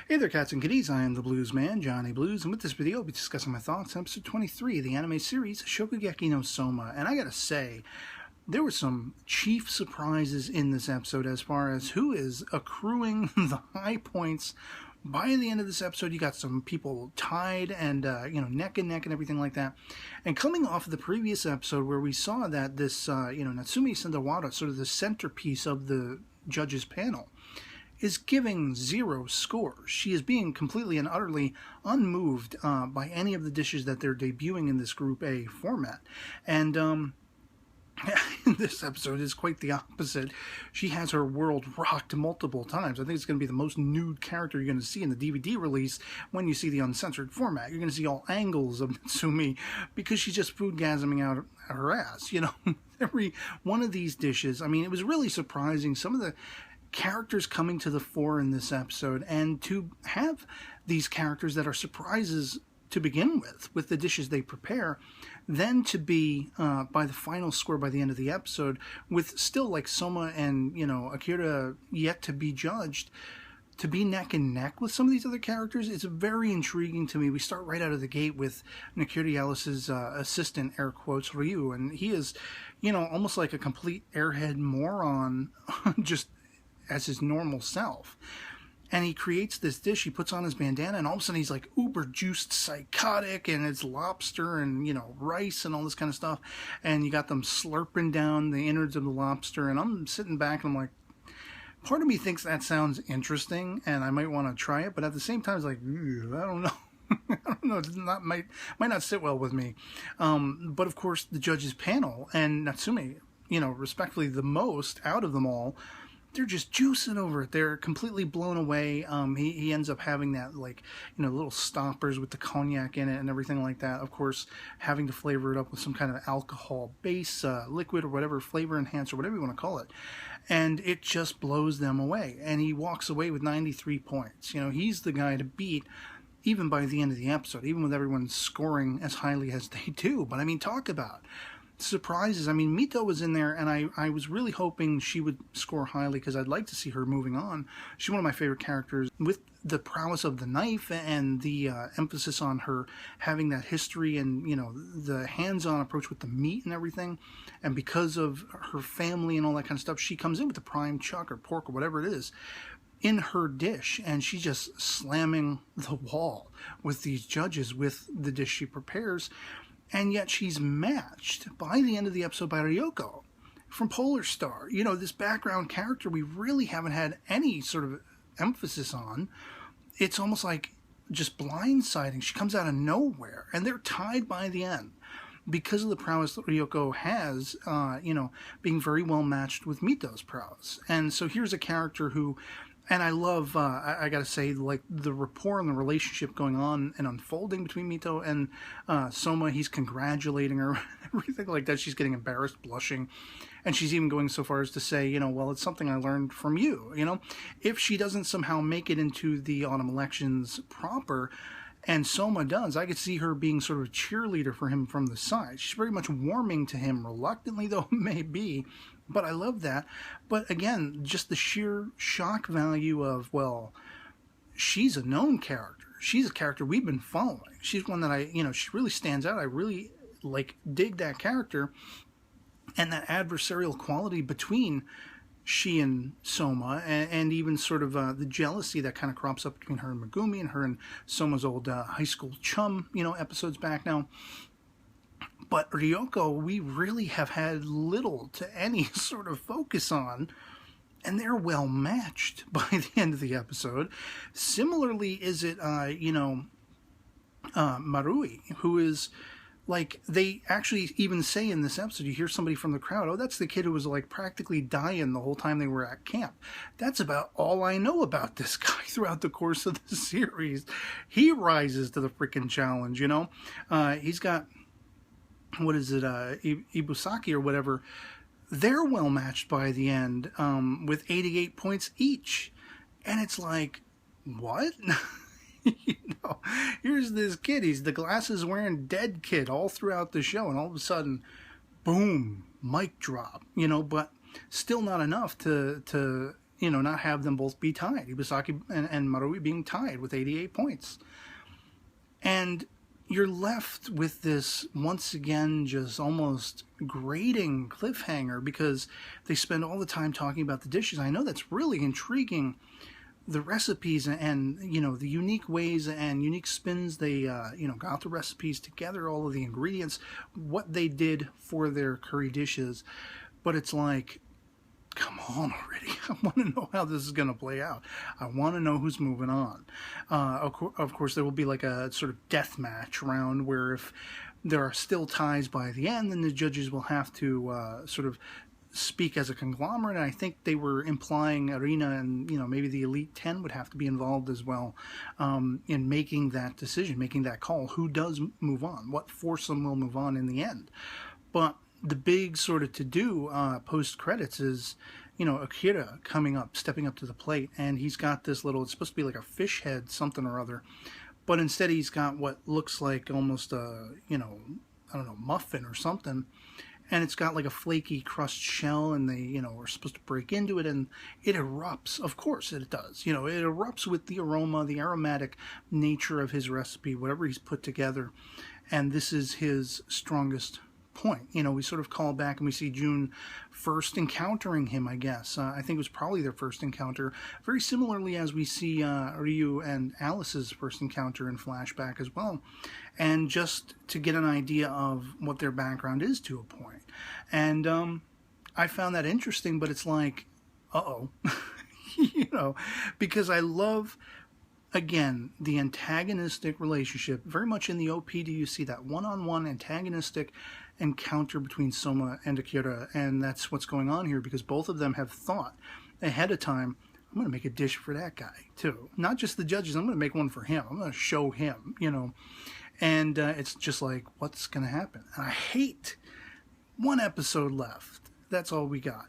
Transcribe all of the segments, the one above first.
Hey there, cats and kitties. I am the Blues Man, Johnny Blues, and with this video, I'll be discussing my thoughts on episode 23 of the anime series Shokugeki no Soma. And I gotta say, there were some chief surprises in this episode as far as who is accruing the high points. By the end of this episode, you got some people tied and, neck and neck and everything like that. And coming off of the previous episode where we saw that this, Natsumi Sendawara, sort of the centerpiece of the judges panel, is giving 0 scores. She is being completely and utterly unmoved by any of the dishes that they're debuting in this Group A format. And this episode is quite the opposite. She has her world rocked multiple times. I think it's going to be the most nude character you're going to see in the DVD release when you see the uncensored format. You're going to see all angles of Natsumi because she's just food-gasming out her ass. Every one of these dishes, it was really surprising. Some of the characters coming to the fore in this episode, and to have these characters that are surprises to begin with the dishes they prepare, then to be by the final score by the end of the episode with still like Soma and Akira yet to be judged, to be neck and neck with some of these other characters. It's very intriguing to me. We start right out of the gate with Nakiri Ellis's assistant, air quotes, Ryu, and he is almost like a complete airhead moron just as his normal self. And he creates this dish, he puts on his bandana, and all of a sudden he's like uber juiced psychotic, and it's lobster and, rice and all this kind of stuff. And you got them slurping down the innards of the lobster, and I'm sitting back and I'm like, part of me thinks that sounds interesting and I might want to try it, but at the same time it's like, I don't know. I don't know, it might not sit well with me. But of course the judges panel and Natsumi, respectfully the most out of them all, they're just juicing over it. They're completely blown away. He ends up having that, little stoppers with the cognac in it and everything like that. Of course, having to flavor it up with some kind of alcohol base, liquid or whatever, flavor enhancer, whatever you want to call it. And it just blows them away. And he walks away with 93 points. He's the guy to beat even by the end of the episode, even with everyone scoring as highly as they do. But talk about surprises. Mito was in there, and I was really hoping she would score highly because I'd like to see her moving on. She's one of my favorite characters with the prowess of the knife and the emphasis on her having that history and, the hands-on approach with the meat and everything. And because of her family and all that kind of stuff, she comes in with the prime chuck or pork or whatever it is in her dish, and she's just slamming the wall with these judges with the dish she prepares. And yet she's matched by the end of the episode by Ryoko from Polar Star. This background character we really haven't had any sort of emphasis on. It's almost like just blindsiding. She comes out of nowhere, and they're tied by the end because of the prowess that Ryoko has, being very well matched with Mito's prowess. And so here's a character who, and I love, I gotta say, like, the rapport and the relationship going on and unfolding between Mito and Soma. He's congratulating her, everything like that. She's getting embarrassed, blushing. And she's even going so far as to say, well, it's something I learned from you, If she doesn't somehow make it into the autumn elections proper, and Soma does, I could see her being sort of a cheerleader for him from the side. She's very much warming to him, reluctantly though it may be. But I love that. But again, just the sheer shock value of, well, she's a known character. She's a character we've been following. She's one that she really stands out. I really, dig that character and that adversarial quality between she and Soma, and even sort of the jealousy that kind of crops up between her and Megumi and her and Soma's old high school chum, episodes back now. But Ryoko, we really have had little to any sort of focus on, and they're well matched by the end of the episode. Similarly, is it, Marui, who is, they actually even say in this episode, you hear somebody from the crowd, oh, that's the kid who was, practically dying the whole time they were at camp. That's about all I know about this guy throughout the course of the series. He rises to the freaking challenge, He's got, what is it, Ibusaki or whatever. They're well matched by the end, with 88 points each. And it's like, what? Here's this kid, he's the glasses wearing dead kid all throughout the show, and all of a sudden, boom, mic drop, but still not enough to not have them both be tied, Ibusaki and Marui being tied with 88 points. And you're left with this, once again, just almost grating cliffhanger, because they spend all the time talking about the dishes. I know that's really intriguing, the recipes and the unique ways and unique spins they got the recipes together, all of the ingredients, what they did for their curry dishes. But it's like, come on already. I want to know how this is going to play out. I want to know who's moving on. Of course, there will be like a sort of death match round where if there are still ties by the end, then the judges will have to sort of speak as a conglomerate. And I think they were implying Arena and maybe the Elite 10 would have to be involved as well in making that decision, making that call. Who does move on? What foursome will move on in the end? But the big sort of to-do post-credits is, Akira coming up, stepping up to the plate, and he's got this little, it's supposed to be like a fish head, something or other, but instead he's got what looks like almost a, muffin or something, and it's got like a flaky crust shell, and they, are supposed to break into it, and it erupts. Of course it does. It erupts with the aroma, the aromatic nature of his recipe, whatever he's put together, and this is his strongest point. We sort of call back and we see June first encountering him, I guess. I think it was probably their first encounter, very similarly as we see Ryu and Alice's first encounter in flashback as well. And just to get an idea of what their background is to a point. And I found that interesting, but it's like, uh-oh. Because I love, again, the antagonistic relationship. Very much in the OPD, you see that one-on-one antagonistic encounter between Soma and Akira, and that's what's going on here, because both of them have thought ahead of time, I'm going to make a dish for that guy, too. Not just the judges, I'm going to make one for him. I'm going to show him, And it's just like, what's going to happen? And I hate one episode left. That's all we got.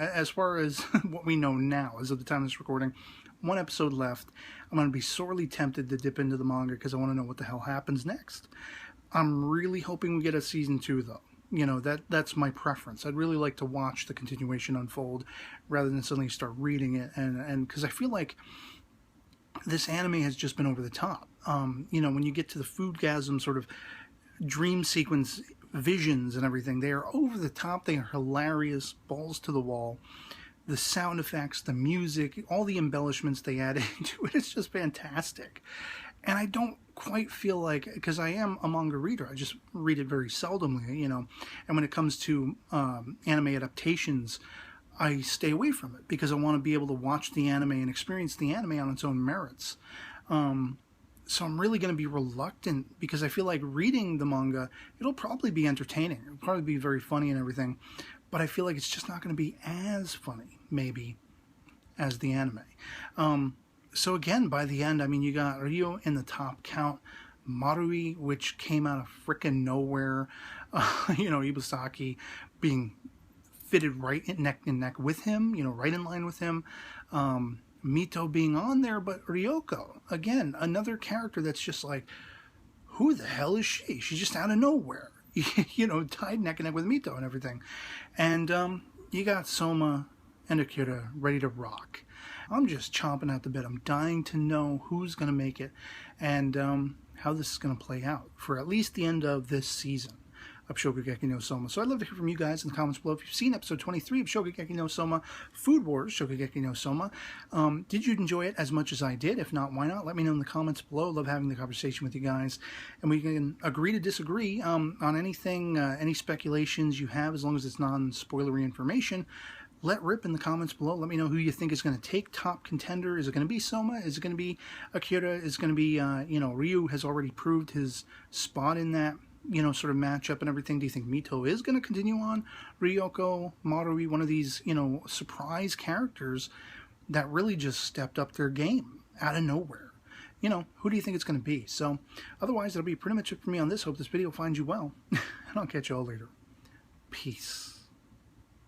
As far as what we know now, as of the time of this recording, one episode left. I'm going to be sorely tempted to dip into the manga because I want to know what the hell happens next. I'm really hoping we get a season 2, though. That's my preference. I'd really like to watch the continuation unfold rather than suddenly start reading it. And because I feel like this anime has just been over the top. When you get to the foodgasm sort of dream sequence visions and everything, they are over the top. They are hilarious, balls to the wall. The sound effects, the music, all the embellishments they add into it, it's just fantastic. And I don't quite feel like, because I am a manga reader, I just read it very seldomly, and when it comes to anime adaptations, I stay away from it because I want to be able to watch the anime and experience the anime on its own merits. So I'm really going to be reluctant because I feel like reading the manga, it'll probably be entertaining. It'll probably be very funny and everything, but I feel like it's just not going to be as funny, maybe, as the anime. So again, by the end, you got Ryo in the top count, Marui, which came out of frickin' nowhere, Ibusaki being fitted right neck in neck with him, right in line with him, Mito being on there, but Ryoko, again, another character that's just like, who the hell is she? She's just out of nowhere, tied neck and neck with Mito and everything. And you got Soma and Akira ready to rock. I'm just chomping at the bit. I'm dying to know who's going to make it and how this is going to play out for at least the end of this season of Shokugeki no Soma. So I'd love to hear from you guys in the comments below. If you've seen episode 23 of Shokugeki no Soma, Food Wars, Shokugeki no Soma, did you enjoy it as much as I did? If not, why not? Let me know in the comments below. Love having the conversation with you guys. And we can agree to disagree on anything, any speculations you have, as long as it's non-spoilery information. Let rip in the comments below. Let me know who you think is going to take top contender. Is it going to be Soma? Is it going to be Akira? Is it going to be, Ryu has already proved his spot in that, sort of matchup and everything. Do you think Mito is going to continue on? Ryoko, Marui, one of these, surprise characters that really just stepped up their game out of nowhere. Who do you think it's going to be? So, otherwise, that'll be pretty much it for me on this. Hope this video finds you well, and I'll catch you all later. Peace.